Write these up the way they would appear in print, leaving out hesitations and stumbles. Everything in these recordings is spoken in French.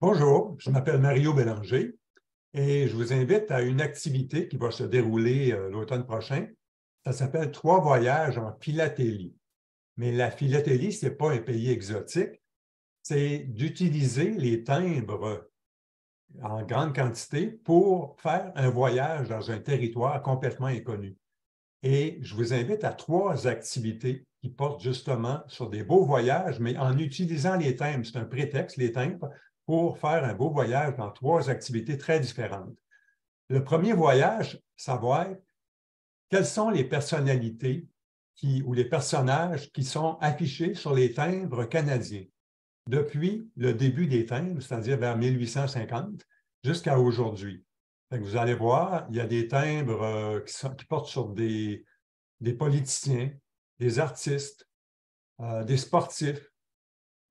Bonjour, je m'appelle Mario Bélanger et je vous invite à une activité qui va se dérouler l'automne prochain. Ça s'appelle 3 voyages en philatélie. Mais la philatélie, ce n'est pas un pays exotique, c'est d'utiliser les timbres en grande quantité pour faire un voyage dans un territoire complètement inconnu. Et je vous invite à 3 activités qui portent justement sur des beaux voyages, mais en utilisant les timbres. C'est un prétexte, les timbres, pour faire un beau voyage dans 3 activités très différentes. Le premier voyage, ça va être quelles sont les personnalités ou les personnages qui sont affichés sur les timbres canadiens depuis le début des timbres, c'est-à-dire vers 1850, jusqu'à aujourd'hui. Vous allez voir, il y a des timbres qui portent sur des politiciens, des artistes, des sportifs,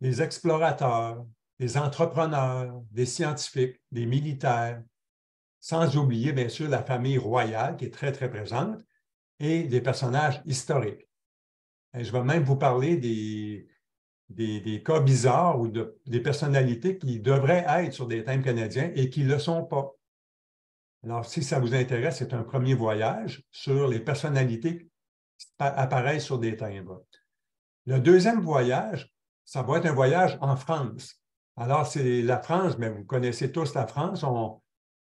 des explorateurs, des entrepreneurs, des scientifiques, des militaires, sans oublier, bien sûr, la famille royale qui est très, très présente et des personnages historiques. Et je vais même vous parler des cas bizarres ou des personnalités qui devraient être sur des timbres canadiens et qui ne le sont pas. Alors, si ça vous intéresse, c'est un premier voyage sur les personnalités qui apparaissent sur des timbres. Le deuxième voyage, ça va être un voyage en France. Alors, c'est la France, mais vous connaissez tous la France.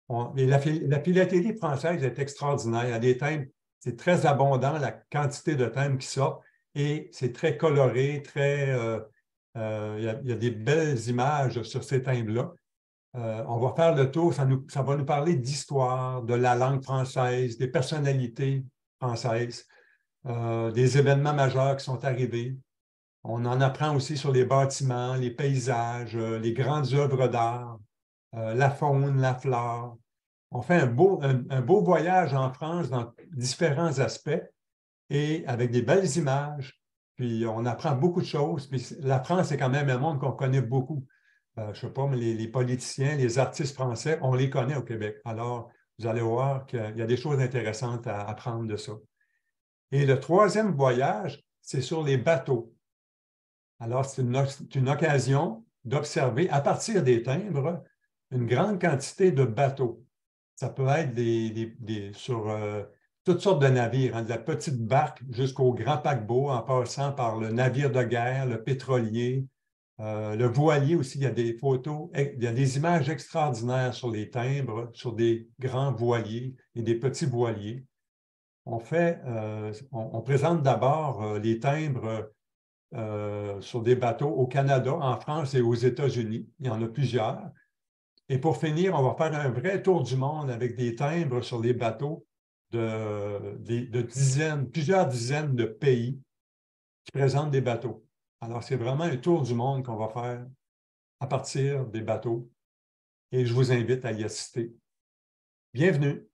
La philatélie française est extraordinaire. Il y a des timbres, c'est très abondant, la quantité de timbres qui sortent, et c'est très coloré, il y a des belles images sur ces timbres-là. On va faire le tour, ça va nous parler d'histoire, de la langue française, des personnalités françaises, des événements majeurs qui sont arrivés. On en apprend aussi sur les bâtiments, les paysages, les grandes œuvres d'art, la faune, la flore. On fait un beau voyage en France dans différents aspects et avec des belles images. Puis on apprend beaucoup de choses. Puis la France, c'est quand même un monde qu'on connaît beaucoup. Je ne sais pas, mais les politiciens, les artistes français, on les connaît au Québec. Alors, vous allez voir qu'il y a des choses intéressantes à apprendre de ça. Et le troisième voyage, c'est sur les bateaux. Alors, c'est une occasion d'observer à partir des timbres une grande quantité de bateaux. Ça peut être sur toutes sortes de navires, hein, de la petite barque jusqu'au grand paquebot, en passant par le navire de guerre, le pétrolier, le voilier aussi. Il y a des photos, il y a des images extraordinaires sur les timbres, sur des grands voiliers et des petits voiliers. On présente d'abord les timbres sur des bateaux au Canada, en France et aux États-Unis. Il y en a plusieurs. Et pour finir, on va faire un vrai tour du monde avec des timbres sur les bateaux plusieurs dizaines de pays qui présentent des bateaux. Alors, c'est vraiment un tour du monde qu'on va faire à partir des bateaux et je vous invite à y assister. Bienvenue!